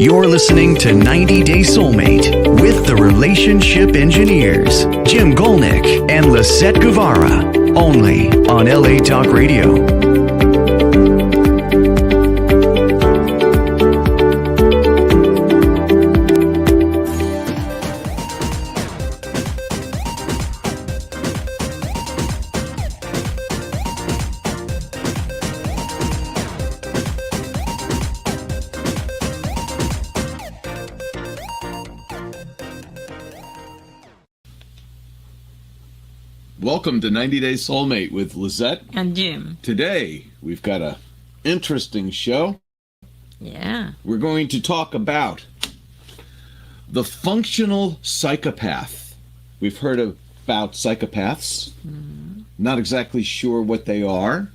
You're listening to 90 Day Soulmate with the relationship engineers, Jim Golnick and Lisett Guevara, only on LA Talk Radio. Welcome to 90 Day Soulmate with Lisett and Jim. Today, we've got an interesting show. Yeah. We're going to talk about the functional psychopath. We've heard about psychopaths. Not exactly sure what they are.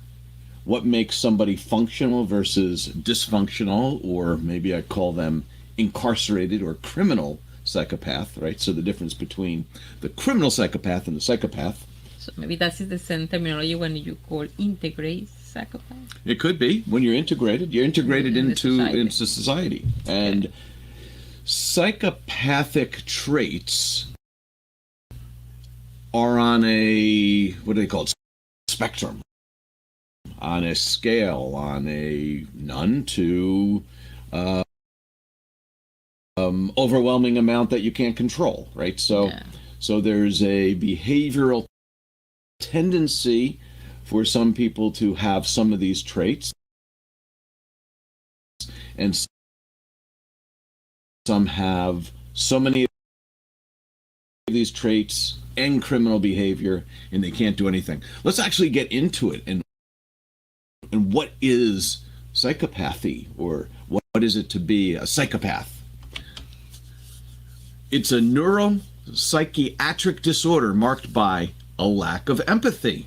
What makes somebody functional versus dysfunctional, or maybe I call them incarcerated or criminal psychopath, right? So the difference between the criminal psychopath and the psychopath. So maybe that is the same terminology when you call integrate psychopath. It could be. When you're integrated into into society. And psychopathic traits are on a, what do they call it? Spectrum. On a scale, on a none to overwhelming amount that you can't control, right? So there's a behavioral tendency for some people to have some of these traits, and some have so many of these traits and criminal behavior, and they can't do anything. Let's actually get into it and what is psychopathy, or what is it to be a psychopath? It's a neuropsychiatric disorder marked by a lack of empathy,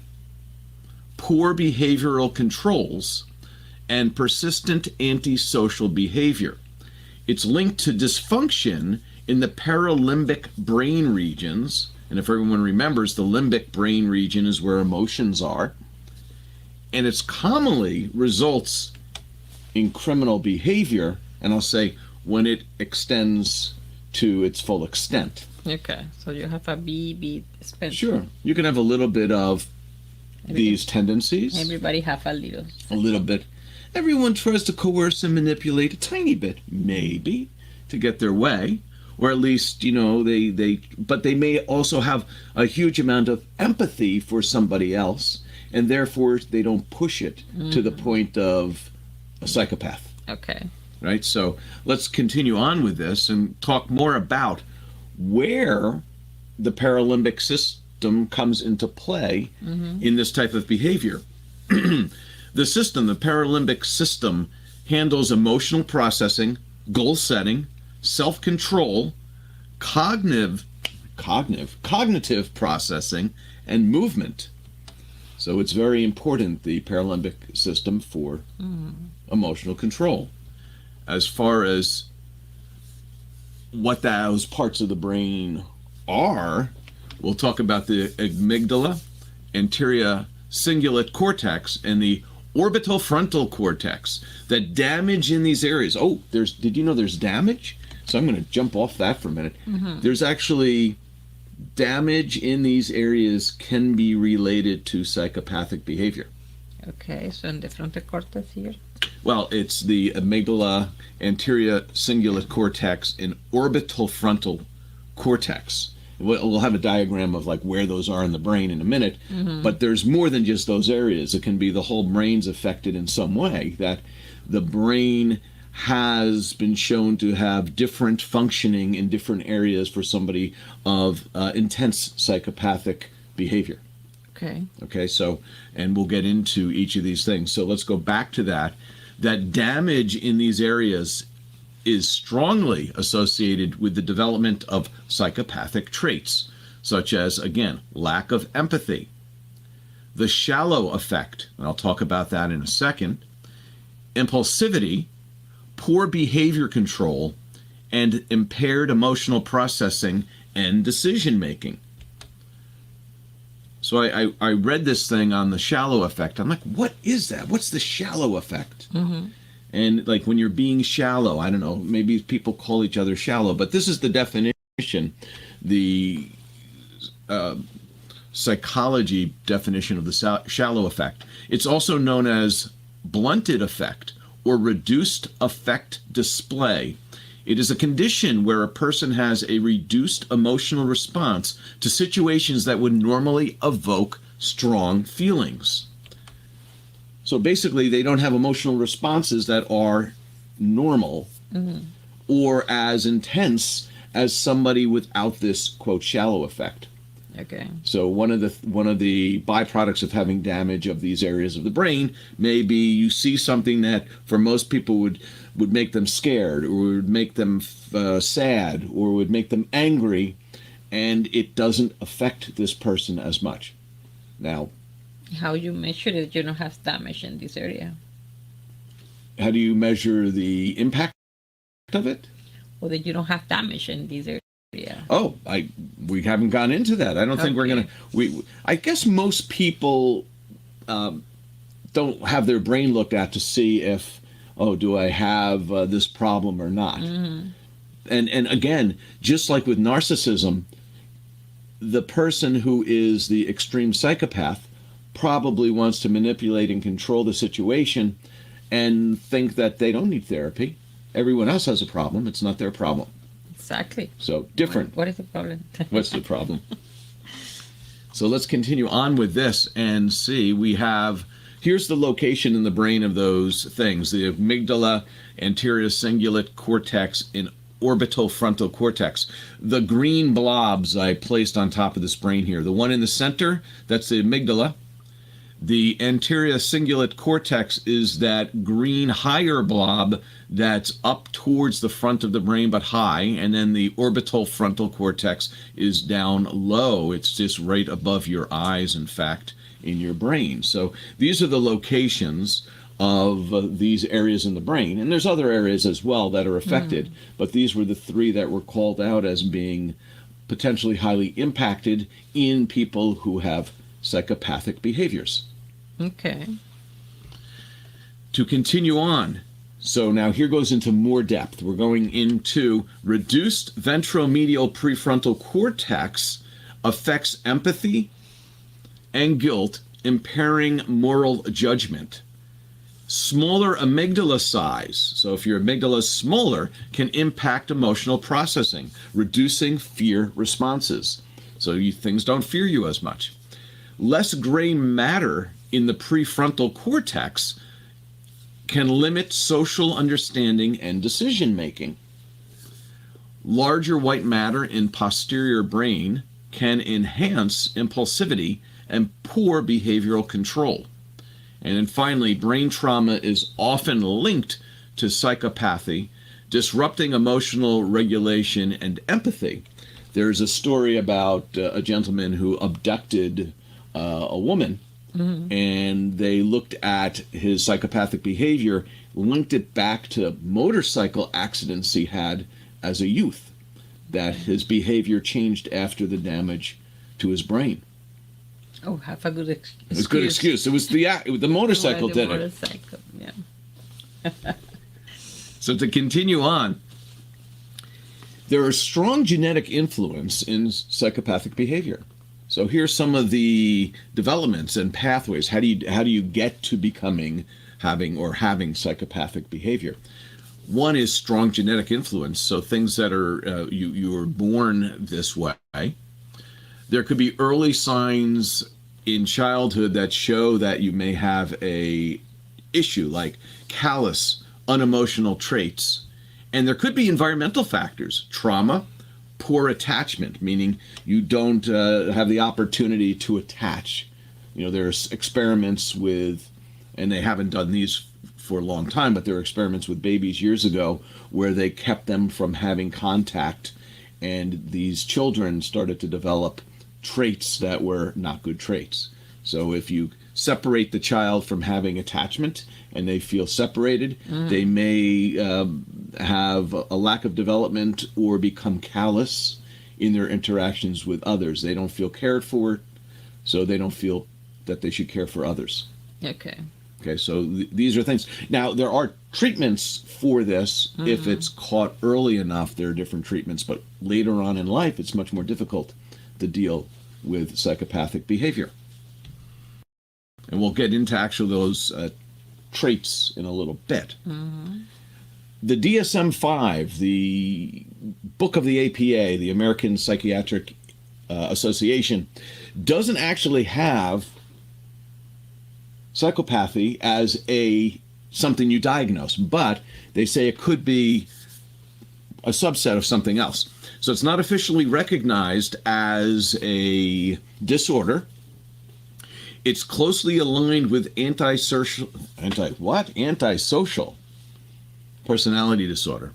poor behavioral controls, and persistent antisocial behavior. It's linked to dysfunction in the paralimbic brain regions. And if everyone remembers, the limbic brain region is where emotions are. And it's commonly results in criminal behavior, and I'll say when it extends to its full extent. Okay, so you have a bit spectrum. Sure, you can have a little bit of these tendencies. Everybody have a little. A little bit. Everyone tries to coerce and manipulate a tiny bit, maybe, to get their way, or at least, but they may also have a huge amount of empathy for somebody else, and therefore they don't push it to the point of a psychopath. Okay. Right? So let's continue on with this and talk more about where the paralimbic system comes into play in this type of behavior. The paralimbic system, handles emotional processing, goal setting, self-control, cognitive processing, and movement. So it's very important, the paralimbic system, for emotional control. As far as what those parts of the brain are, we'll talk about the amygdala, anterior cingulate cortex, and the orbital frontal cortex. The damage in these areas. Oh, did you know there's damage? So I'm going to jump off that for a minute. There's actually damage in these areas can be related to psychopathic behavior. Okay, so in the frontal cortex here? Well, it's the amygdala, anterior cingulate cortex, and orbital frontal cortex. We'll have a diagram of like where those are in the brain in a minute, but there's more than just those areas. It can be the whole brain's affected in some way, that the brain has been shown to have different functioning in different areas for somebody of intense psychopathic behavior. Okay, so, and we'll get into each of these things. So let's go back to that. That damage in these areas is strongly associated with the development of psychopathic traits, such as, again, lack of empathy, the shallow effect, and I'll talk about that in a second, impulsivity, poor behavior control, and impaired emotional processing and decision-making. So I read this thing on the shallow effect. I'm like, what is that? What's the shallow effect? And like when you're being shallow, I don't know, maybe people call each other shallow, but this is the definition, the psychology definition of the shallow effect. It's also known as blunted effect or reduced affect display. It is a condition where a person has a reduced emotional response to situations that would normally evoke strong feelings. So basically, they don't have emotional responses that are normal or as intense as somebody without this, quote, shallow effect. Okay. So one of the byproducts of having damage of these areas of the brain may be you see something that for most people would make them scared or would make them sad or would make them angry, and it doesn't affect this person as much. Now, how you measure that you don't have damage in this area? How do you measure the impact of it? Or that you don't have damage in this area? Oh, we haven't gone into that. I don't think we're gonna. I guess most people don't have their brain looked at to see if, do I have this problem or not? And again, just like with narcissism, the person who is the extreme psychopath probably wants to manipulate and control the situation and think that they don't need therapy. Everyone else has a problem. It's not their problem. Exactly. So different. What is the problem? What's the problem? So let's continue on with this and see. Here's the location in the brain of those things: the amygdala, anterior cingulate cortex, and orbital frontal cortex. The green blobs I placed on top of this brain here. The one in the center, that's the amygdala. The anterior cingulate cortex is that green higher blob that's up towards the front of the brain but high, and then the orbital frontal cortex is down low. It's just right above your eyes, in fact, in your brain. So these are the locations of these areas in the brain. And there's other areas as well that are affected, but these were the three that were called out as being potentially highly impacted in people who have psychopathic behaviors. Okay. To continue on, so now here goes into more depth. We're going into reduced ventromedial prefrontal cortex affects empathy and guilt, impairing moral judgment. Smaller amygdala size, so if your amygdala is smaller, can impact emotional processing, reducing fear responses. So things don't fear you as much. Less gray matter in the prefrontal cortex can limit social understanding and decision making. Larger white matter in posterior brain can enhance impulsivity and poor behavioral control. And then finally, brain trauma is often linked to psychopathy, disrupting emotional regulation and empathy. There's a story about a gentleman who abducted a woman, and they looked at his psychopathic behavior, linked it back to motorcycle accidents he had as a youth, that his behavior changed after the damage to his brain. Oh, have a good excuse. It was a good excuse. It was the motorcycle did it. Yeah. So to continue on, there is strong genetic influence in psychopathic behavior. So here's some of the developments and pathways. How do you get to having psychopathic behavior? One is strong genetic influence. So things that are you were born this way. There could be early signs in childhood that show that you may have a issue, like callous, unemotional traits. And there could be environmental factors, trauma, poor attachment, meaning you don't have the opportunity to attach. There's experiments with, and they haven't done these for a long time, but there were experiments with babies years ago where they kept them from having contact, and these children started to develop traits that were not good traits. So if you separate the child from having attachment and they feel separated, they may have a lack of development or become callous in their interactions with others. They don't feel cared for, so they don't feel that they should care for others. Okay. Okay, so these are things. Now, there are treatments for this if it's caught early enough. There are different treatments, but later on in life, it's much more difficult to deal with psychopathic behavior. And we'll get into actually those traits in a little bit. The DSM-5, the book of the APA, the American Psychiatric Association, doesn't actually have psychopathy as something you diagnose, but they say it could be a subset of something else. So it's not officially recognized as a disorder. It's closely aligned with antisocial personality disorder.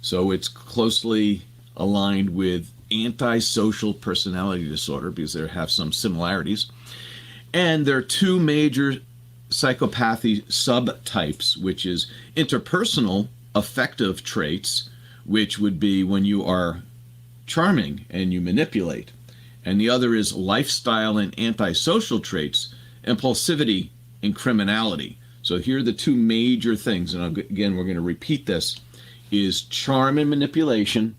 So it's closely aligned with antisocial personality disorder because they have some similarities. And there are two major psychopathy subtypes, which is interpersonal affective traits, which would be when you are charming and you manipulate. And the other is lifestyle and antisocial traits, impulsivity and criminality. So here are the two major things, and again, we're going to repeat this, is charm and manipulation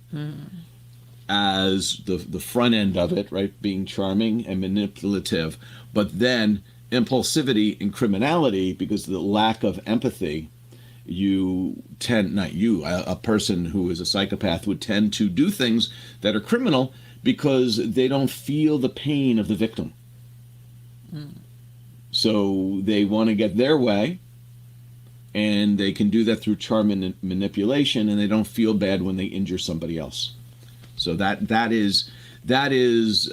as the front end of it, right? Being charming and manipulative, but then impulsivity and criminality, because of the lack of empathy, a person who is a psychopath would tend to do things that are criminal because they don't feel the pain of the victim. So they want to get their way, and they can do that through charm and manipulation, and they don't feel bad when they injure somebody else. So that is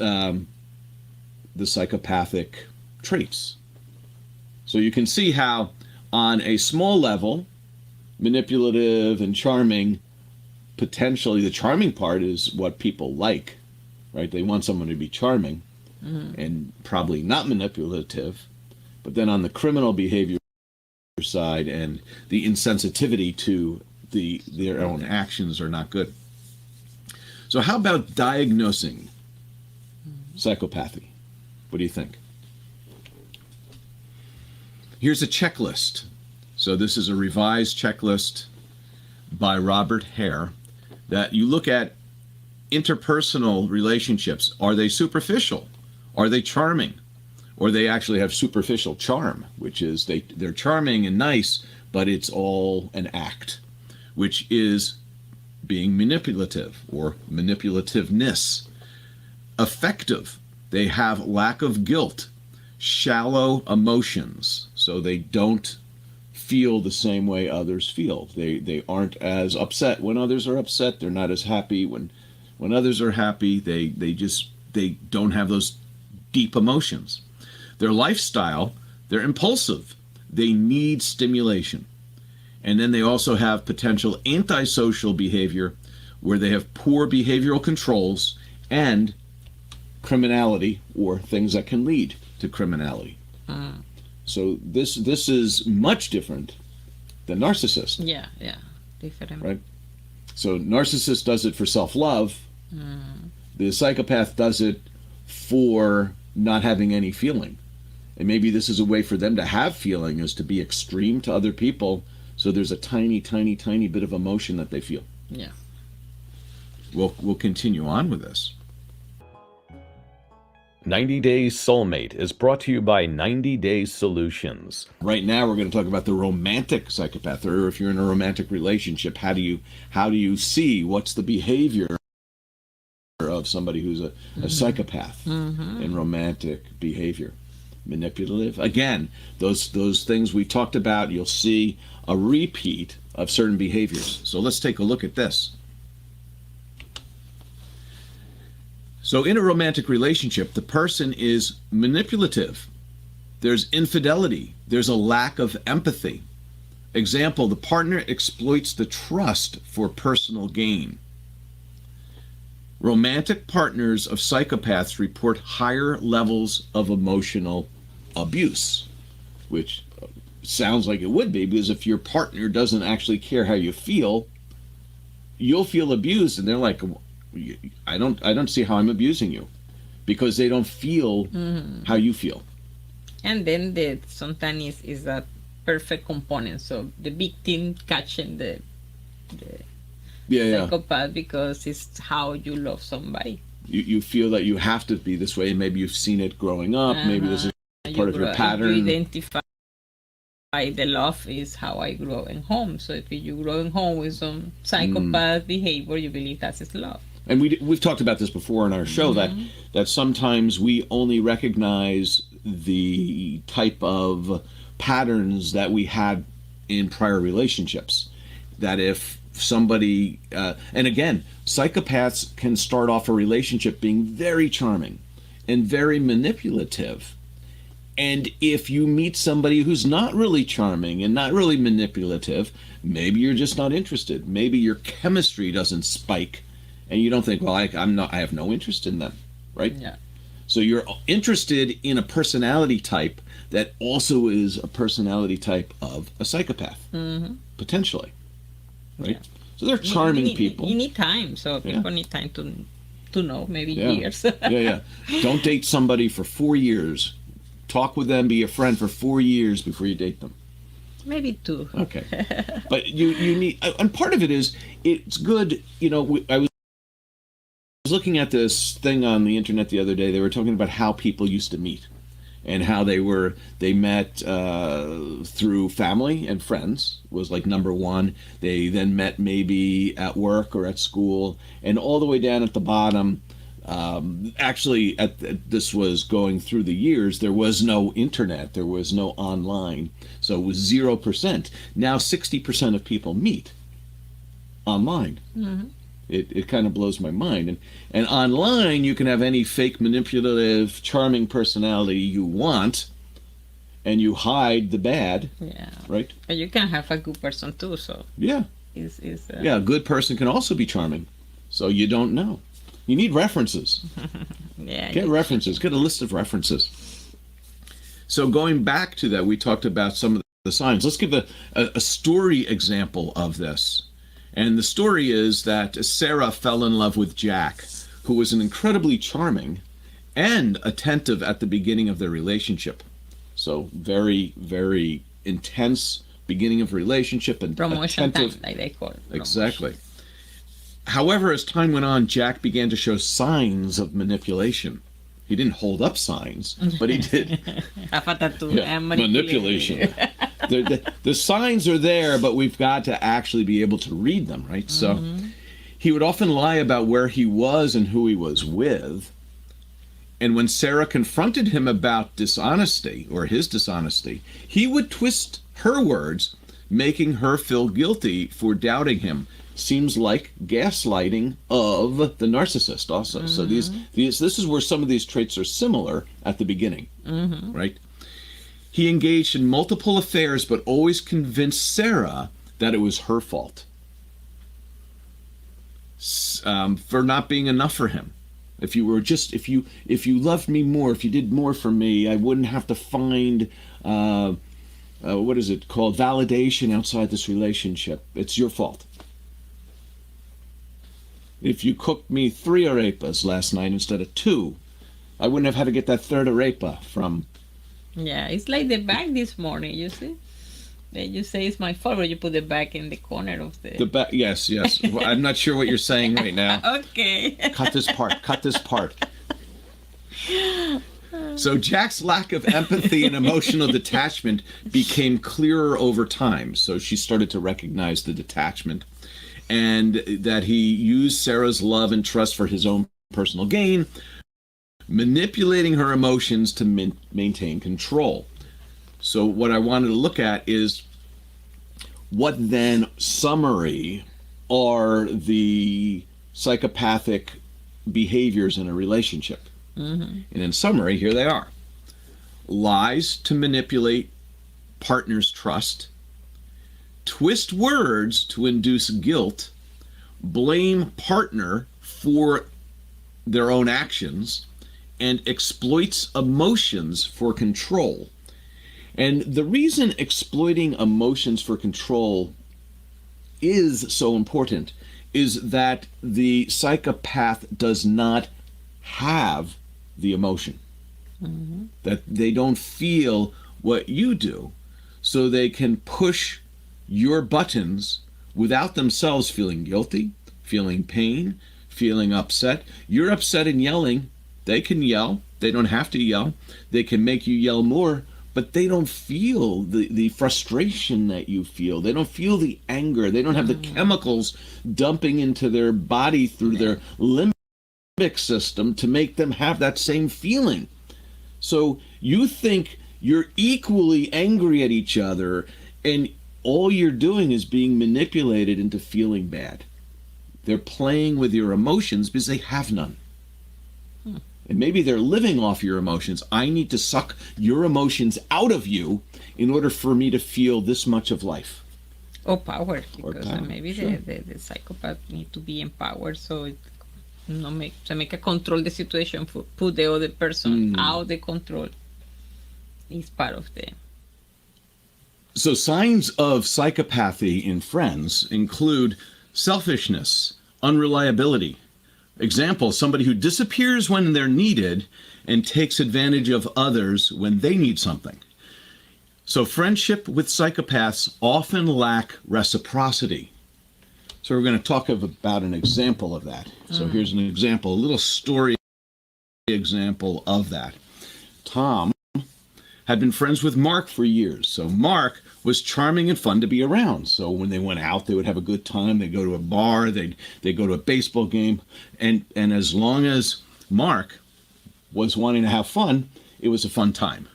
the psychopathic traits. So you can see how on a small level, manipulative and charming, potentially the charming part is what people like, right? They want someone to be charming and probably not manipulative. But then on the criminal behavior side and the insensitivity to their own actions are not good. So how about diagnosing psychopathy? What do you think? Here's a checklist. So this is a revised checklist by Robert Hare that you look at interpersonal relationships. Are they superficial? Are they charming? Or they actually have superficial charm, which is they're charming and nice, but it's all an act, which is being manipulative or manipulativeness. Affective, they have lack of guilt, shallow emotions, so they don't feel the same way others feel. They aren't as upset when others are upset. They're not as happy when others are happy. They don't have those deep emotions. Their lifestyle, they're impulsive. They need stimulation. And then they also have potential antisocial behavior where they have poor behavioral controls and criminality or things that can lead to criminality. So this is much different than narcissist. Yeah, different. Right? So narcissist does it for self-love. The psychopath does it for not having any feeling. And maybe this is a way for them to have feeling, is to be extreme to other people, so there's a tiny, tiny, tiny bit of emotion that they feel. Yeah. We'll continue on with this. 90 Days Soulmate is brought to you by 90 Days Solutions. Right now we're going to talk about the romantic psychopath, or if you're in a romantic relationship, how do you see what's the behavior of somebody who's a psychopath in romantic behavior? Manipulative. Again, those things we talked about, you'll see a repeat of certain behaviors. So let's take a look at this. So in a romantic relationship, the person is manipulative. There's infidelity. There's a lack of empathy. Example, the partner exploits the trust for personal gain. Romantic partners of psychopaths report higher levels of emotional abuse, which sounds like it would be, because if your partner doesn't actually care how you feel, you'll feel abused, and they're like, I don't see how I'm abusing you, because they don't feel how you feel. And then sometimes is that perfect component. So the victim catching the Yeah, yeah. psychopath because it's how you love somebody. You feel that you have to be this way, and maybe you've seen it growing up. Maybe this is part of your pattern. You identify the love is how I grow in home. So if you grow in home with some psychopath behavior, you believe that's his love. And we've talked about this before in our show, that sometimes we only recognize the type of patterns that we had in prior relationships. That if somebody, and again, psychopaths can start off a relationship being very charming and very manipulative. And if you meet somebody who's not really charming and not really manipulative, maybe you're just not interested. Maybe your chemistry doesn't spike, and you don't think, well, I have no interest in them, right? Yeah. So you're interested in a personality type that also is a personality type of a psychopath, potentially, right? Yeah. So they're charming people. You need time, so people need time to know, maybe years. Yeah. Don't date somebody for 4 years. Talk with them, be a friend for 4 years before you date them. Maybe 2. Okay. But you need, and part of it is, it's good, I was looking at this thing on the internet the other day. They were talking about how people used to meet and how they met through family and friends was like number one. They then met maybe at work or at school, and all the way down at the bottom, actually, this was going through the years, there was no internet, there was no online, so it was 0%. Now 60% of people meet online. It kind of blows my mind. And online, you can have any fake, manipulative, charming personality you want, and you hide the bad. Yeah. Right? But you can have a good person too, so. Yeah. Yeah, a good person can also be charming. So you don't know. You need references. Get references. Get a list of references. So going back to that, we talked about some of the signs. Let's give a story example of this. And the story is that Sarah fell in love with Jack, who was an incredibly charming and attentive at the beginning of their relationship. So very, very intense beginning of relationship and promotion attentive. Time, like they call it. Exactly. However, as time went on, Jack began to show signs of manipulation. He didn't hold up signs, but he did. Manipulation. The signs are there, but we've got to actually be able to read them, right? So he would often lie about where he was and who he was with. And when Sarah confronted him about dishonesty, or his dishonesty, he would twist her words, making her feel guilty for doubting him. Seems like gaslighting of the narcissist also. So this is where some of these traits are similar at the beginning, right? He engaged in multiple affairs, but always convinced Sarah that it was her fault for not being enough for him. If you loved me more, if you did more for me, I wouldn't have to find what is it called, validation outside this relationship. It's your fault. If you cooked me 3 arepas last night instead of 2, I wouldn't have had to get that third arepa from. Yeah, it's like the bag this morning, you see? You say it's my fault, but you put the bag in the corner of the bag. Yes. Well, I'm not sure what you're saying right now. Okay. Cut this part. So Jack's lack of empathy and emotional detachment became clearer over time. So she started to recognize the detachment, and that he used Sarah's love and trust for his own personal gain, manipulating her emotions to maintain control. So what I wanted to look at is what then summary are the psychopathic behaviors in a relationship. And in summary, here they are. Lies to manipulate partner's trust, twist words to induce guilt, blame partner for their own actions, and exploits emotions for control. And the reason exploiting emotions for control is so important is that the psychopath does not have the emotion. that they don't feel what you do, so they can push your buttons without themselves feeling guilty, feeling pain, feeling upset. You're upset and yelling. They can yell. They don't have to yell. They can make you yell more, but they don't feel the frustration that you feel. They don't feel the anger. They don't have the chemicals dumping into their body through their limbic system to make them have that same feeling. So you think you're equally angry at each other, and all you're doing is being manipulated into feeling bad. They're playing with your emotions because they have none. And maybe they're living off your emotions. I need to suck your emotions out of you in order for me to feel this much of life. Or power, because power, maybe sure. the psychopath need to be empowered, so it make a control the situation, put the other person out the control. Is part of the. So signs of psychopathy in friends include selfishness, unreliability. Example, somebody who disappears when they're needed and takes advantage of others when they need something. So friendship with psychopaths often lack reciprocity. So we're going to talk about an example of that. So here's an example, a little story example of that. Tom had been friends with Mark for years. So Mark was charming and fun to be around. So when they went out, they would have a good time. They'd go to a bar, they'd go to a baseball game. And as long as Mark was wanting to have fun, it was a fun time.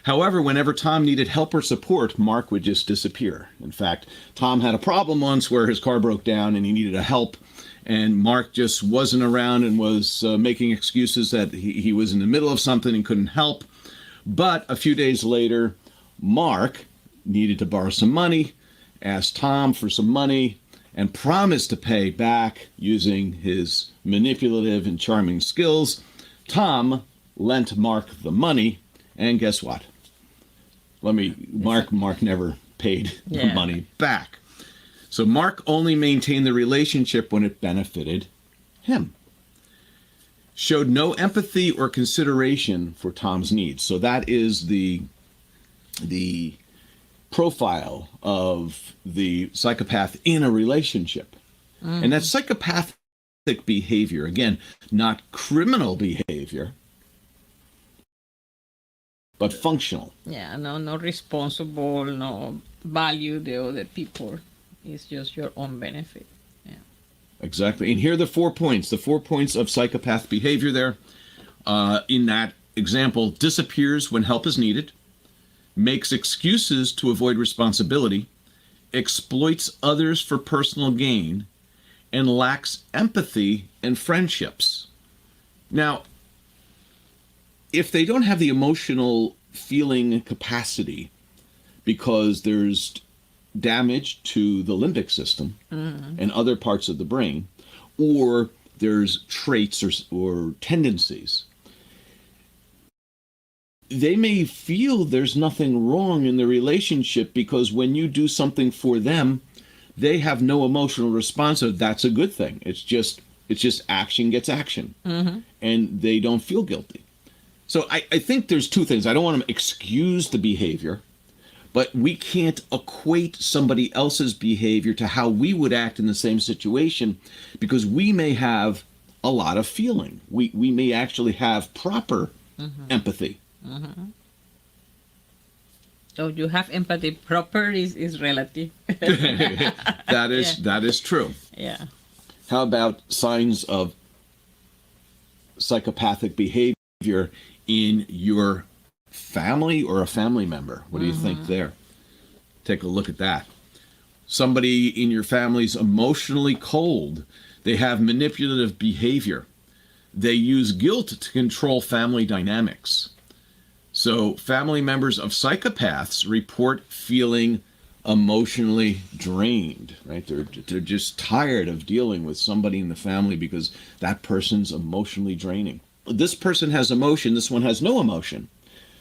However, whenever Tom needed help or support, Mark would just disappear. In fact, Tom had a problem once where his car broke down and he needed a help. And Mark just wasn't around and was making excuses that he was in the middle of something and couldn't help. But a few days later, Mark needed to borrow some money, asked Tom for some money, and promised to pay back using his manipulative and charming skills. Tom lent Mark the money, and guess what? Mark never paid the money back. So Mark only maintained the relationship when it benefited him. Showed no empathy or consideration for Tom's needs. So that is the profile of the psychopath in a relationship. And that's psychopathic behavior. Again, not criminal behavior, but functional. Yeah, no responsible, no value the other people. It's just your own benefit. Yeah. Exactly. And here are the 4 points. The 4 points of psychopath behavior there. In that example, disappears when help is needed, makes excuses to avoid responsibility, exploits others for personal gain, and lacks empathy in friendships. Now, if they don't have the emotional feeling capacity because there's damage to the limbic system and other parts of the brain, or there's traits or tendencies, they may feel there's nothing wrong in the relationship because when you do something for them, they have no emotional response. So that's a good thing. It's just action gets action, and they don't feel guilty. So I think there's two things. I don't want to excuse the behavior, but we can't equate somebody else's behavior to how we would act in the same situation, because we may have a lot of feeling. We may actually have proper empathy. So you have empathy. Proper is relative. That is true. Yeah. How about signs of psychopathic behavior in your family or a family member? What do you think there? Take a look at that. Somebody in your family's emotionally cold. They have manipulative behavior. They use guilt to control family dynamics. So family members of psychopaths report feeling emotionally drained, right? They're just tired of dealing with somebody in the family because that person's emotionally draining. This person has emotion, this one has no emotion.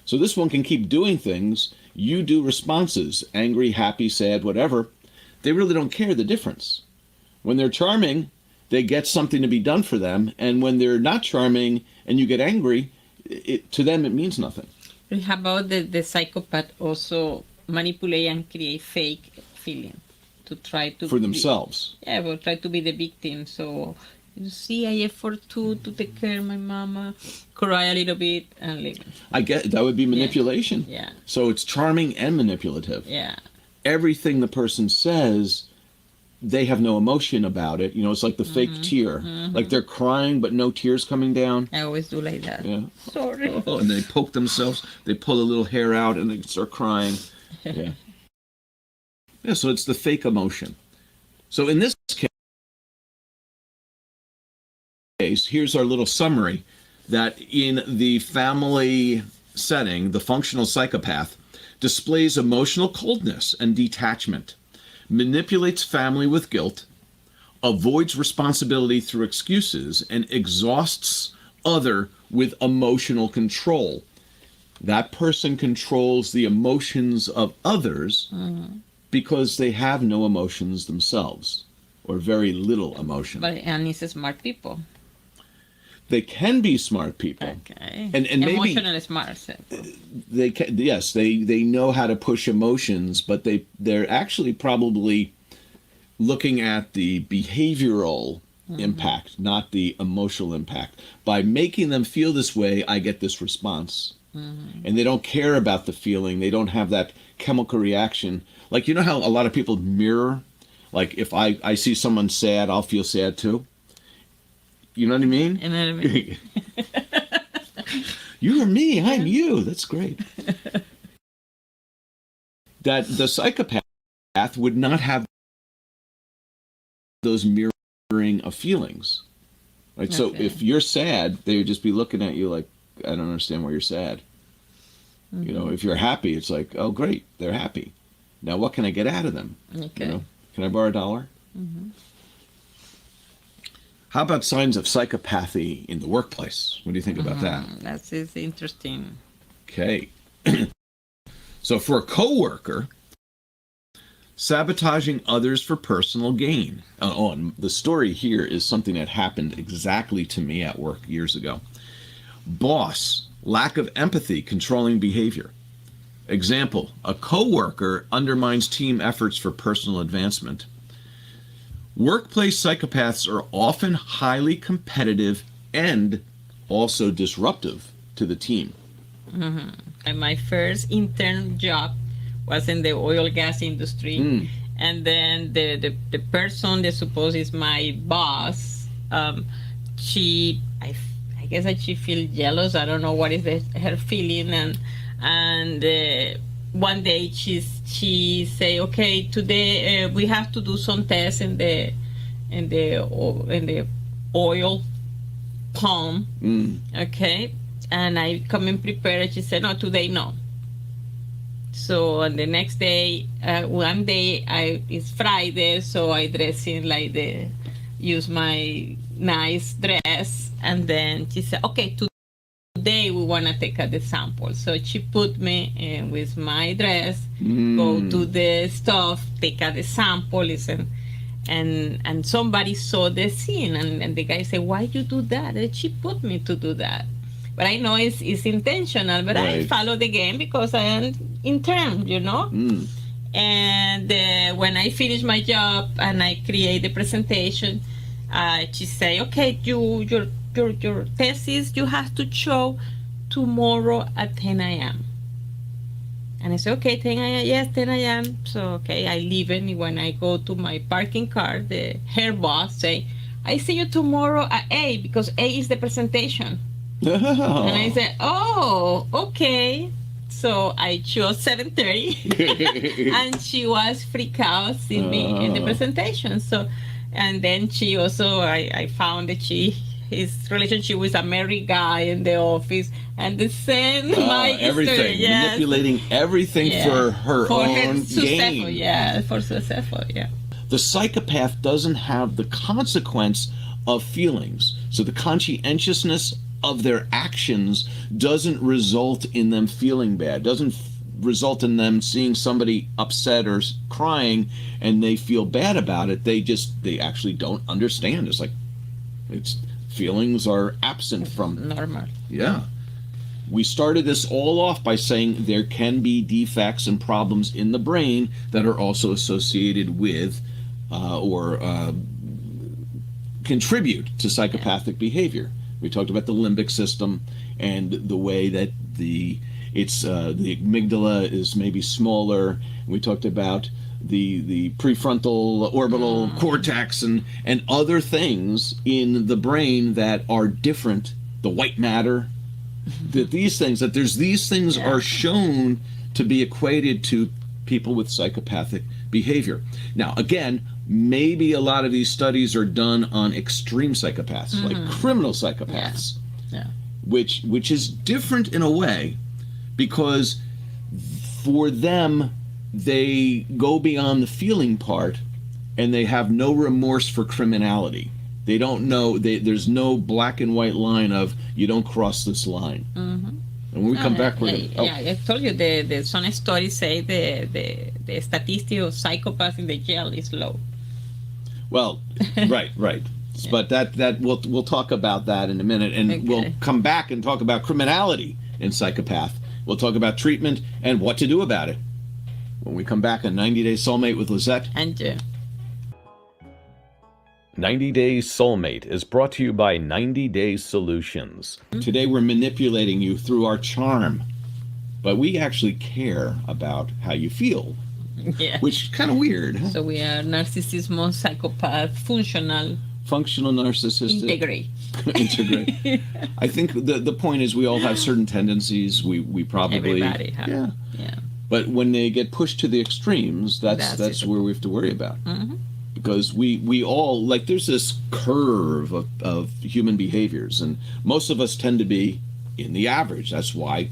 So this one can keep doing things. You do responses, angry, happy, sad, whatever. They really don't care the difference. When they're charming, they get something to be done for them. And when they're not charming and you get angry, to them it means nothing. How about the psychopath also manipulate and create fake feeling to try to For themselves. but try to be the victim. So you see, I effort to take care of my mama, cry a little bit, and leave. I get that would be manipulation. Yeah. So it's charming and manipulative. Yeah. Everything the person says, they have no emotion about it. You know, it's like the fake tear. Like they're crying, but no tears coming down. I always do like that. Yeah. Sorry. Oh, and they poke themselves. They pull a little hair out and they start crying. Yeah. Yeah, so it's the fake emotion. So in this case, here's our little summary that in the family setting, the functional psychopath displays emotional coldness and detachment, manipulates family with guilt, avoids responsibility through excuses, and exhausts other with emotional control. That person controls the emotions of others because they have no emotions themselves, or very little emotion. And it's smart people. They can be smart people. Okay. And maybe emotional smart. they can, yes, they know how to push emotions, but they're actually probably looking at the behavioral impact, not the emotional impact. By making them feel this way, I get this response. And they don't care about the feeling. They don't have that chemical reaction. Like, you know how a lot of people mirror? Like, if I see someone sad, I'll feel sad too. You know what I mean? You know what I mean? You're me, I'm you. That's great. That the psychopath would not have those mirroring of feelings. Right? Okay. So if you're sad, they would just be looking at you like, I don't understand why you're sad. You know, if you're happy, it's like, oh, great, they're happy. Now, what can I get out of them? Okay. You know, can I borrow $1? How about signs of psychopathy in the workplace? What do you think about that? That is interesting. Okay. So for a coworker, sabotaging others for personal gain. And the story here is something that happened exactly to me at work years ago. Boss, lack of empathy, controlling behavior. Example, a coworker undermines team efforts for personal advancement. Workplace psychopaths are often highly competitive and also disruptive to the team. And my first intern job was in the oil gas industry. And then the person that suppose is my boss, she, I guess that she feels jealous. I don't know what is her feeling. And one day she say, okay, today we have to do some tests in the oil palm. Okay, and I come in prepared. She said, no, today no. So on the next day, one day it's Friday, so I dress in like use my nice dress, and then she said, okay, today we want to take the sample. So she put me with my dress, go to the stuff, take the sample, and somebody saw the scene, and the guy said, why you do that? And she put me to do that. But I know it's intentional, but I follow the game because I am intern, you know? And when I finish my job and I create the presentation, she say, okay, your thesis you have to show tomorrow at 10 a.m. And I say, okay, 10 a.m. Yes, 10 a.m. So, okay, I leave it. And when I go to my parking car, her boss say, I see you tomorrow at 8 because 8 is the presentation. And I said, oh, okay. So I chose 7:30, and she was freaked out seeing me in the presentation. So, and then she also, I found that his relationship with a married guy in the office, and the same everything, yes. Manipulating everything for her own gain. For successful, The psychopath doesn't have the consequence of feelings, so the conscientiousness of their actions doesn't result in them feeling bad, doesn't result in them seeing somebody upset or crying and they feel bad about it. They actually don't understand. It's like feelings are absent from normal. Yeah. We started this all off by saying there can be defects and problems in the brain that are also associated with or contribute to psychopathic behavior. We talked about the limbic system and the way that the amygdala is maybe smaller. We talked about the prefrontal orbital cortex and other things in the brain that are different, the white matter, that these things are shown to be equated to people with psychopathic behavior. Now, again, maybe a lot of these studies are done on extreme psychopaths, like criminal psychopaths, which is different in a way, because for them, they go beyond the feeling part and they have no remorse for criminality. They don't know, there's no black and white line of, you don't cross this line. And when we come back, we're I told you, some studies say the statistic of psychopaths in the jail is low. Well, right. But that we'll talk about that in a minute, and we'll come back and talk about criminality in psychopath. We'll talk about treatment and what to do about it when we come back on 90 Day Soulmate with Lisett and Jim. 90 Day Soulmate is brought to you by 90 Day Solutions. Today we're manipulating you through our charm, but we actually care about how you feel. Yeah. Which is kind of weird. Huh? So we are narcissism, psychopath, functional narcissistic. Integrate. I think the point is we all have certain tendencies. We probably Everybody has. Yeah. But when they get pushed to the extremes, that's where we have to worry about. Because we all, like, there's this curve of human behaviors, and most of us tend to be in the average. That's why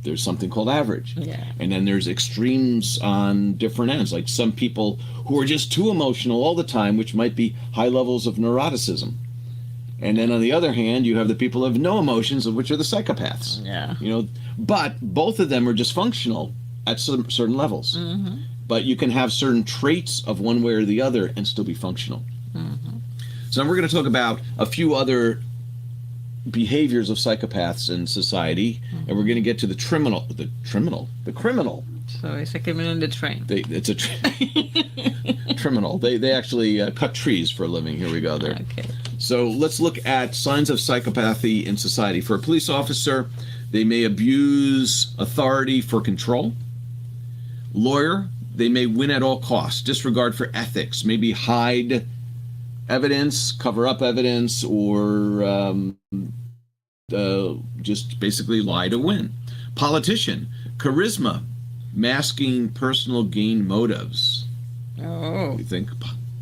there's something called average. Yeah. And then there's extremes on different ends, like some people who are just too emotional all the time, which might be high levels of neuroticism. And then on the other hand, you have the people who have no emotions, of which are the psychopaths. Yeah. But both of them are dysfunctional at certain levels. But you can have certain traits of one way or the other and still be functional. So we're going to talk about a few other behaviors of psychopaths in society, and we're going to get to the criminal. So it's a criminal in the train. It's a criminal. They actually cut trees for a living. Here we go there. Okay. So let's look at signs of psychopathy in society. For a police officer, they may abuse authority for control. Lawyer, they may win at all costs. Disregard for ethics, maybe hide evidence, cover up evidence, or just basically lie to win. Politician, charisma, masking personal gain motives. Oh. You think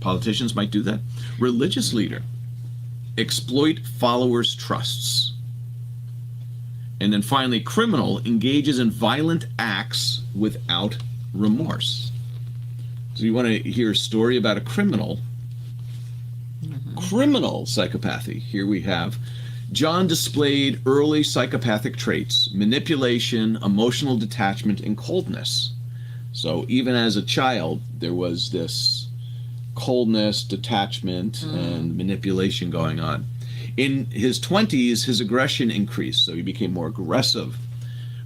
politicians might do that? Religious leader, exploit followers' trusts. And then finally, criminal, engages in violent acts without remorse. So you want to hear a story about a criminal. Criminal psychopathy. Here we have John displayed early psychopathic traits: manipulation, emotional detachment, and coldness. So even as a child, there was this coldness, detachment, and manipulation going on. In his 20s, his aggression increased, so he became more aggressive.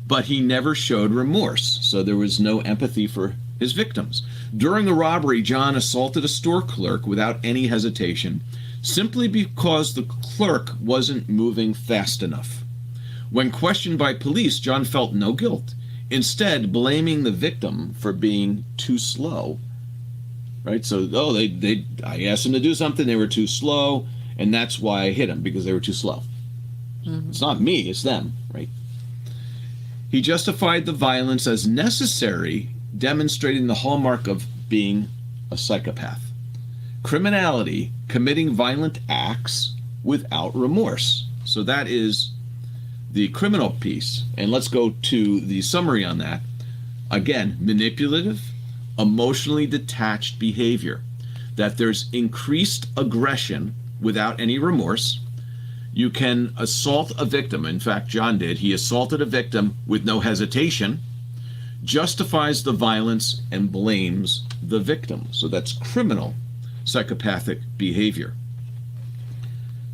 But he never showed remorse, so there was no empathy for his victims. During the robbery, John assaulted a store clerk without any hesitation, simply because the clerk wasn't moving fast enough. When questioned by police, John felt no guilt, instead blaming the victim for being too slow. Right? So, I asked them to do something, they were too slow, and that's why I hit them, because they were too slow. It's not me, it's them, right? He justified the violence as necessary, demonstrating the hallmark of being a psychopath. Criminality, committing violent acts without remorse. So that is the criminal piece. And let's go to the summary on that. Again, manipulative, emotionally detached behavior. That there's increased aggression without any remorse. You can assault a victim. In fact, John did. He assaulted a victim with no hesitation, justifies the violence, and blames the victim. So that's criminal psychopathic behavior.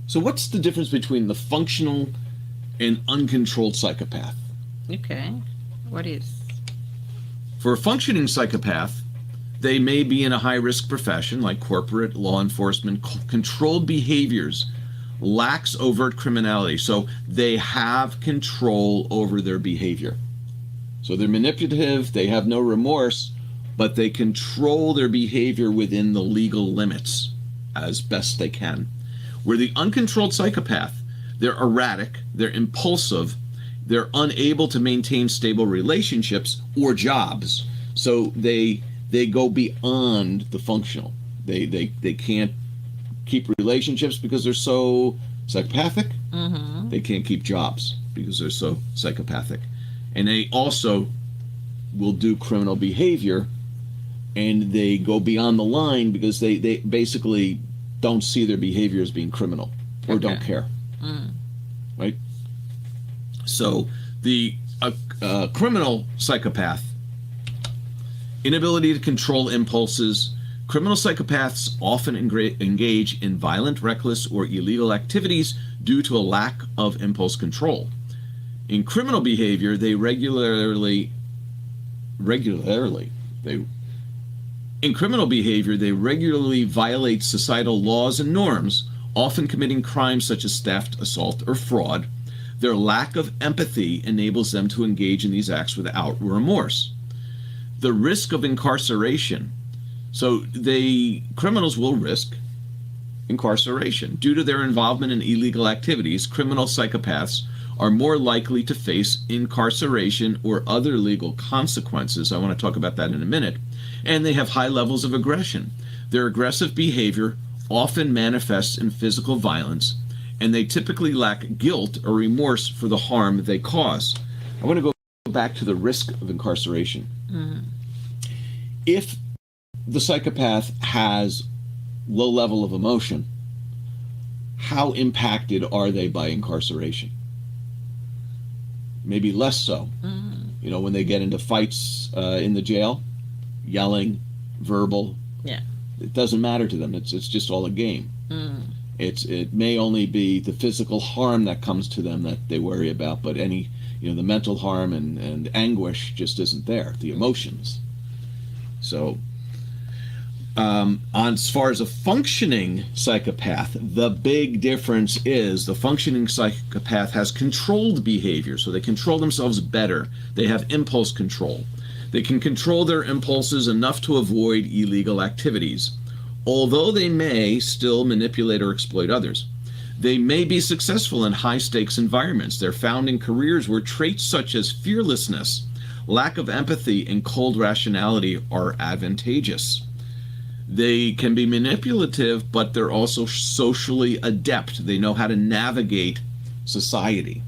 So what's the difference between the functional an uncontrolled psychopath. Okay. What is? For a functioning psychopath, they may be in a high-risk profession like corporate, law enforcement. Controlled behaviors lacks overt criminality, so they have control over their behavior. So they're manipulative, they have no remorse, but they control their behavior within the legal limits as best they can. Where the uncontrolled psychopath, they're erratic, they're impulsive, they're unable to maintain stable relationships or jobs. So they go beyond the functional. They can't keep relationships because they're so psychopathic. Mm-hmm. They can't keep jobs because they're so psychopathic. And they also will do criminal behavior, and they go beyond the line because they basically don't see their behavior as being criminal or don't care. Right? So the criminal psychopath, inability to control impulses. Criminal psychopaths often engage in violent, reckless, or illegal activities due to a lack of impulse control. In criminal behavior, they regularly violate societal laws and norms, often committing crimes such as theft, assault, or fraud. Their lack of empathy enables them to engage in these acts without remorse. The risk of incarceration. So criminals will risk incarceration. Due to their involvement in illegal activities, criminal psychopaths are more likely to face incarceration or other legal consequences. I want to talk about that in a minute. And they have high levels of aggression. Their aggressive behavior often manifests in physical violence, and they typically lack guilt or remorse for the harm they cause. I want to go back to the risk of incarceration. If the psychopath has low level of emotion, how impacted are they by incarceration? Maybe less so. You know, when they get into fights in the jail, yelling, verbal, it doesn't matter to them. It's just all a game. It may only be the physical harm that comes to them that they worry about, but the mental harm and anguish just isn't there, the emotions. So as far as a functioning psychopath, the big difference is the functioning psychopath has controlled behavior, so they control themselves better. They have impulse control. They can control their impulses enough to avoid illegal activities, although they may still manipulate or exploit others. They may be successful in high-stakes environments. They're found in careers where traits such as fearlessness, lack of empathy, and cold rationality are advantageous. They can be manipulative, but they're also socially adept. They know how to navigate society.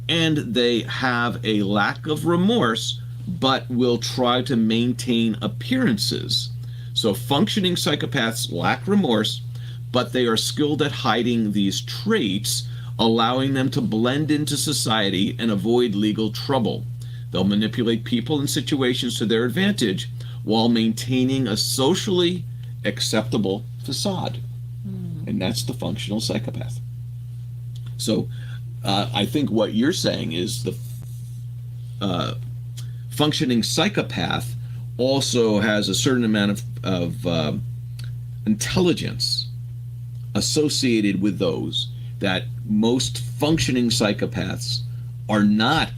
And they have a lack of remorse, but will try to maintain appearances. So functioning psychopaths lack remorse, but they are skilled at hiding these traits, allowing them to blend into society and avoid legal trouble. They'll manipulate people and situations to their advantage while maintaining a socially acceptable facade. And that's the functional psychopath. So I think what you're saying is the functioning psychopath also has a certain amount of intelligence associated with those that most functioning psychopaths are not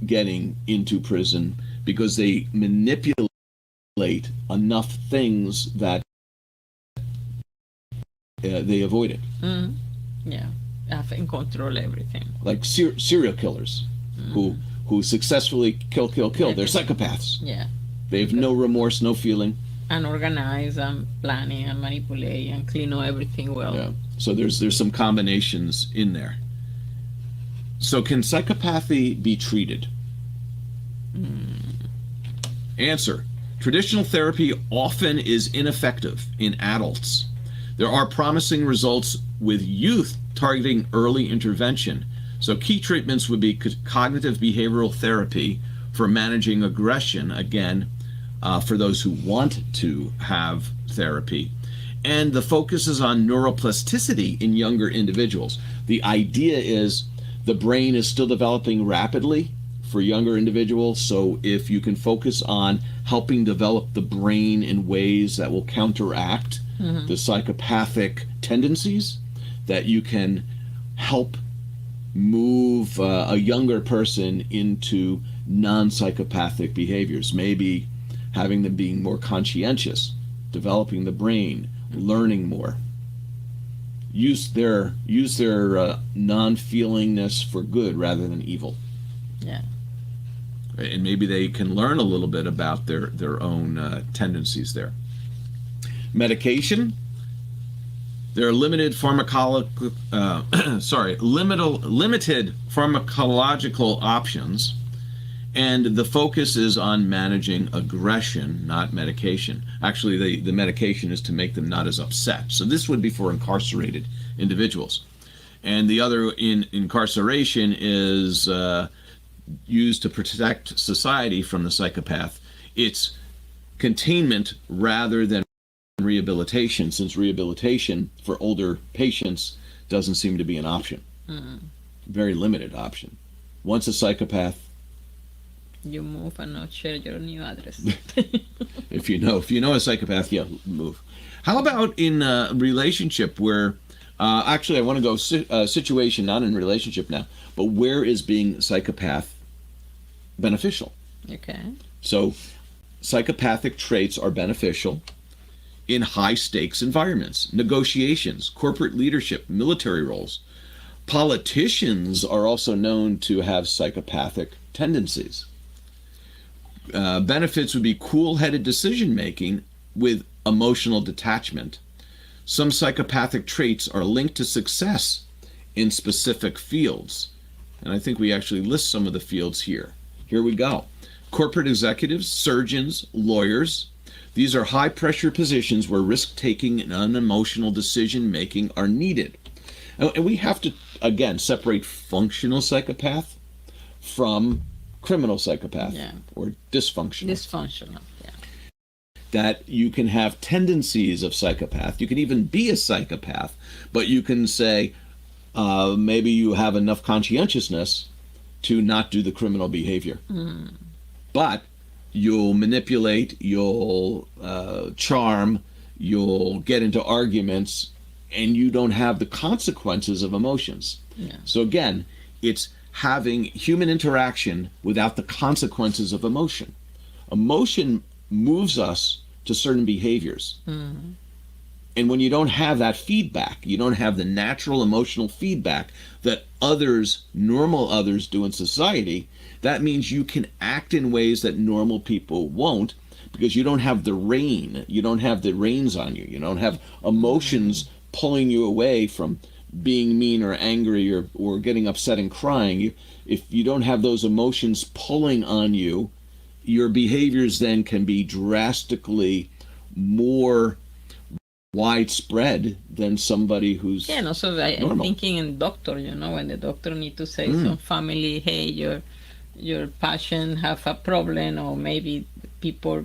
getting into prison because they manipulate enough things that they avoid it. Yeah, and control everything. Like serial killers who successfully kill. They're psychopaths. Yeah. They have no remorse, no feeling. And organize and planning and manipulate and clean up everything well. Yeah. So there's some combinations in there. So can psychopathy be treated? Answer. Traditional therapy often is ineffective in adults. There are promising results with youth targeting early intervention. So key treatments would be cognitive behavioral therapy for managing aggression, again, for those who want to have therapy. And the focus is on neuroplasticity in younger individuals. The idea is The brain is still developing rapidly for younger individuals, so if you can focus on helping develop the brain in ways that will counteract the psychopathic tendencies, that you can help move a younger person into non-psychopathic behaviors, maybe having them being more conscientious, developing the brain, learning more. Use their non-feelingness for good rather than evil. Yeah. And maybe they can learn a little bit about their own tendencies there. Medication. There are limited limited pharmacological options, and the focus is on managing aggression, not medication. Actually, the medication is to make them not as upset. So this would be for incarcerated individuals. And the other in incarceration is used to protect society from the psychopath. It's containment rather than rehabilitation, since rehabilitation for older patients doesn't seem to be an option. Very limited option. Once a psychopath, you move and not share your new address. if you know a psychopath, yeah, move. How about in a relationship where actually I want to go situation, not in relationship now, but where is being psychopath beneficial? Okay. So psychopathic traits are beneficial in high-stakes environments, negotiations, corporate leadership, military roles. Politicians are also known to have psychopathic tendencies. Benefits would be cool-headed decision-making with emotional detachment. Some psychopathic traits are linked to success in specific fields. And I think we actually list some of the fields here. Here we go. Corporate executives, surgeons, lawyers. These are high-pressure positions where risk-taking and unemotional decision-making are needed. And we have to, again, separate functional psychopath from criminal psychopath, or dysfunctional. Dysfunctional, yeah. That you can have tendencies of psychopath. You can even be a psychopath, but you can say maybe you have enough conscientiousness to not do the criminal behavior. But you'll manipulate, you'll charm, you'll get into arguments, and you don't have the consequences of emotions. Yeah. So again, it's having human interaction without the consequences of emotion. Emotion moves us to certain behaviors. And when you don't have that feedback, you don't have the natural emotional feedback that others, normal others, do in society, that means you can act in ways that normal people won't, because you don't have the rein. You don't have the reins on you. You don't have emotions pulling you away from being mean or angry or getting upset and crying. If you don't have those emotions pulling on you, your behaviors then can be drastically more widespread than somebody who's Yeah, and also I'm thinking in doctor, when the doctor need to say some family, hey, your patient have a problem, or maybe people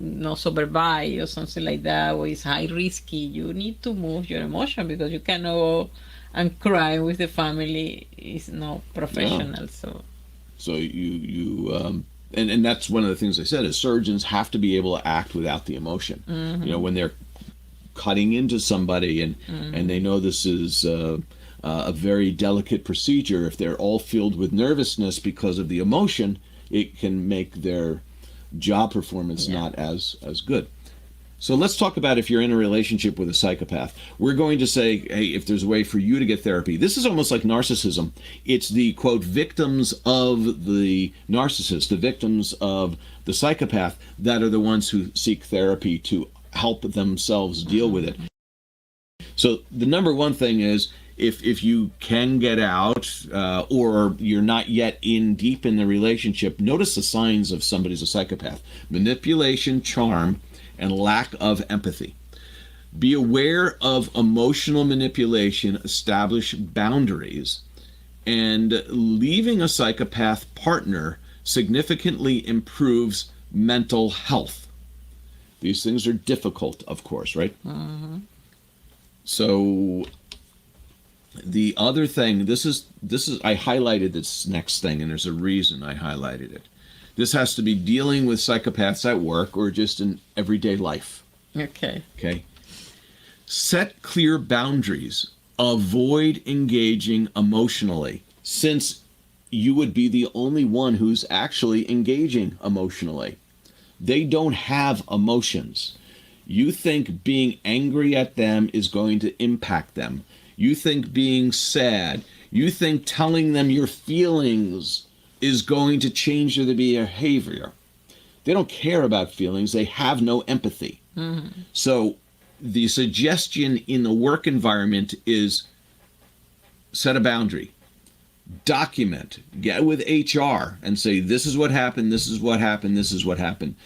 not survive or something like that, or it's high risky. You need to move your emotion, because you cannot go and cry with the family. It's not professional. So you and that's one of the things I said is surgeons have to be able to act without the emotion. When they're cutting into somebody and they know this is a very delicate procedure, if they're all filled with nervousness because of the emotion, it can make their job performance not as good. So let's talk about if you're in a relationship with a psychopath. We're going to say, hey, if there's a way for you to get therapy. This is almost like narcissism. It's the, quote, victims of the narcissist, the victims of the psychopath, that are the ones who seek therapy to help themselves deal with it. So the number one thing is, if you can get out or you're not yet in deep in the relationship, notice the signs of somebody's a psychopath. Manipulation, charm, and lack of empathy. Be aware of emotional manipulation, establish boundaries, and leaving a psychopath partner significantly improves mental health. These things are difficult, of course, right? So The other thing, this is I highlighted this next thing, and there's a reason I highlighted it. This has to be dealing with psychopaths at work or just in everyday life. Okay. Okay. Set clear boundaries. Avoid engaging emotionally, since you would be the only one who's actually engaging emotionally. They don't have emotions. You think being angry at them is going to impact them. You think being sad, you think telling them your feelings is going to change their behavior. They don't care about feelings. They have no empathy. Mm-hmm. So the suggestion in the work environment is set a boundary. Document. Get with HR and say, this is what happened, this is what happened, this is what happened.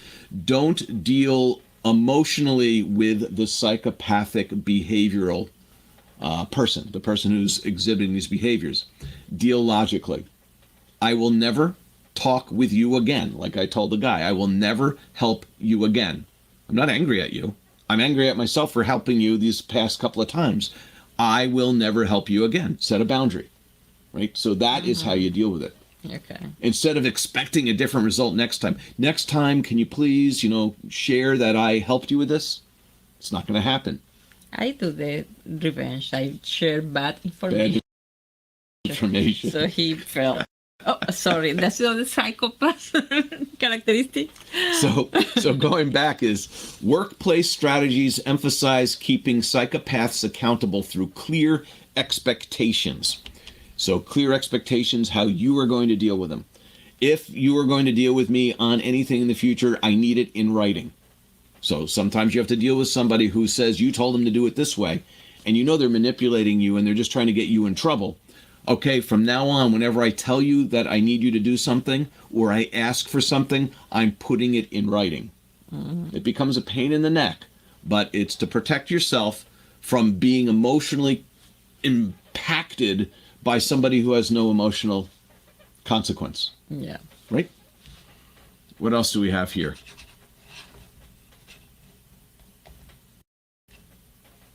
Don't deal emotionally with the psychopathic behavioral person, the person who's exhibiting these behaviors. Deal logically. I will never talk with you again. Like I told the guy, I will never help you again. I'm not angry at you. I'm angry at myself for helping you these past couple of times. I will never help you again. Set a boundary, right? So that is how you deal with it. Okay. Instead of expecting a different result next time. Next time, can you please, share that I helped you with this? It's not going to happen. I do the revenge. I share bad information. Bad information. So he fell. Oh, sorry. That's not the psychopath characteristic. So going back is workplace strategies emphasize keeping psychopaths accountable through clear expectations. So clear expectations, how you are going to deal with them. If you are going to deal with me on anything in the future, I need it in writing. So sometimes you have to deal with somebody who says you told them to do it this way, and they're manipulating you and they're just trying to get you in trouble. Okay, from now on, whenever I tell you that I need you to do something or I ask for something, I'm putting it in writing. Mm-hmm. It becomes a pain in the neck, but it's to protect yourself from being emotionally impacted by somebody who has no emotional consequence. Yeah. Right? What else do we have here?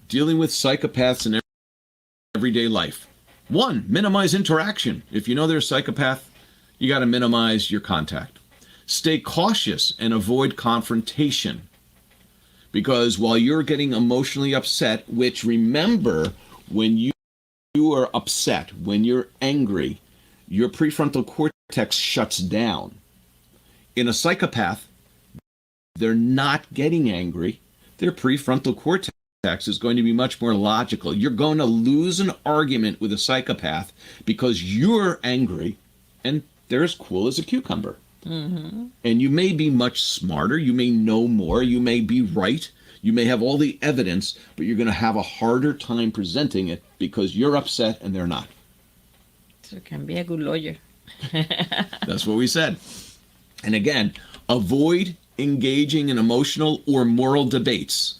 Dealing with psychopaths in everyday life. 1, minimize interaction. If you know they're a psychopath, you got to minimize your contact. Stay cautious and avoid confrontation. Because while you're getting emotionally upset, which remember, when you are upset, when you're angry, your prefrontal cortex shuts down. In a psychopath, they're not getting angry. Their prefrontal cortex is going to be much more logical. You're going to lose an argument with a psychopath because you're angry and they're as cool as a cucumber. Mm-hmm. And you may be much smarter. You may know more. You may be right. You may have all the evidence, but you're going to have a harder time presenting it because you're upset and they're not. So you can be a good lawyer. That's what we said. And again, avoid engaging in emotional or moral debates.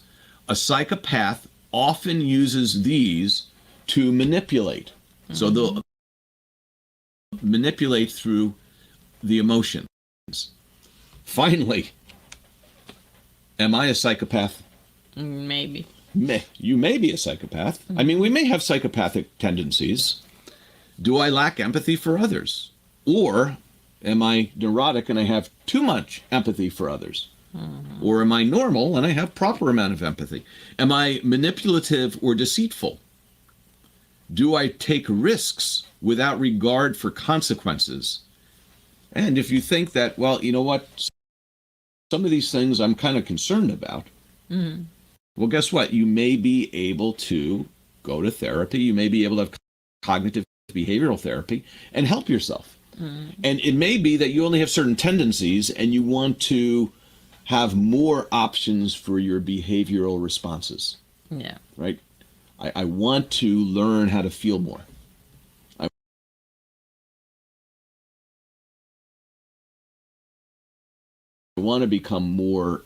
A psychopath often uses these to manipulate. Mm-hmm. So they'll manipulate through the emotions. Finally, am I a psychopath? Maybe. You may be a psychopath. Mm-hmm. I mean, we may have psychopathic tendencies. Do I lack empathy for others? Or am I neurotic and I have too much empathy for others? Mm-hmm. Or am I normal and I have proper amount of empathy? Am I manipulative or deceitful? Do I take risks without regard for consequences? And if you think that, well, you know what, some of these things I'm kind of concerned about, mm-hmm. Well, guess what? You may be able to go to therapy. You may be able to have cognitive behavioral therapy and help yourself. Mm-hmm. And it may be that you only have certain tendencies and you want to have more options for your behavioral responses. Yeah. Right? I want to learn how to feel more. I want to become more,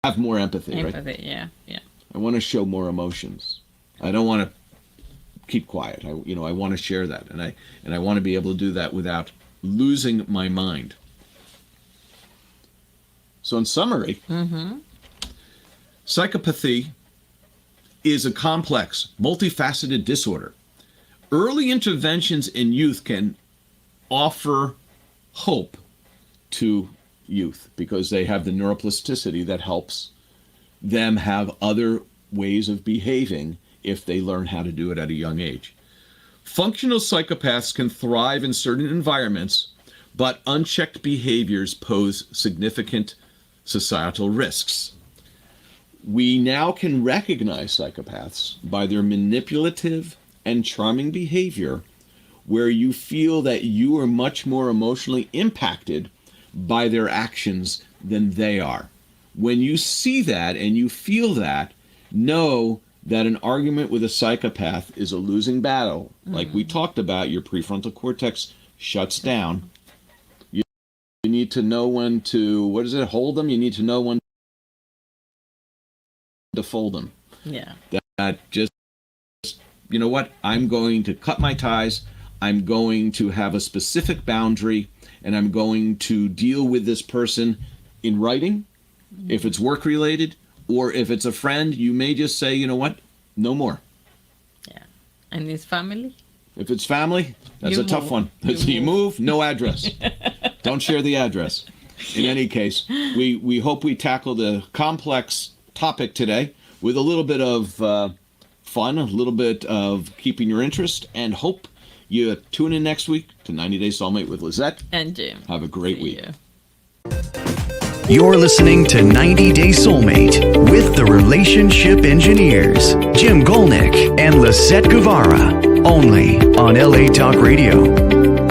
have more empathy, right? Yeah. I want to show more emotions. I don't want to keep quiet. I want to share that, and I want to be able to do that without losing my mind. So in summary, mm-hmm. Psychopathy is a complex, multifaceted disorder. Early interventions in youth can offer hope to youth because they have the neuroplasticity that helps them have other ways of behaving if they learn how to do it at a young age. Functional psychopaths can thrive in certain environments, but unchecked behaviors pose significant societal risks. We now can recognize psychopaths by their manipulative and charming behavior, where you feel that you are much more emotionally impacted by their actions than they are. When you see that and you feel that, know that an argument with a psychopath is a losing battle. Like we talked about, your prefrontal cortex shuts down. You need to know when to, hold them? You need to know when to fold them. Yeah. That just, you know what? I'm going to cut my ties. I'm going to have a specific boundary, and I'm going to deal with this person in writing. If it's work related, or if it's a friend, you may just say, you know what? No more. Yeah. And his family? If it's family, that's You a tough move. one. You You move, no address. Don't share the address. In any case, we hope we tackled a complex topic today with a little bit of fun, a little bit of keeping your interest, and hope you tune in next week to 90 Day Soulmate with Lisett. And Jim. Have a great See week. you. You're listening to 90 Day Soulmate with the Relationship Engineers, Jim Golnick and Lisett Guevara, only on LA Talk Radio.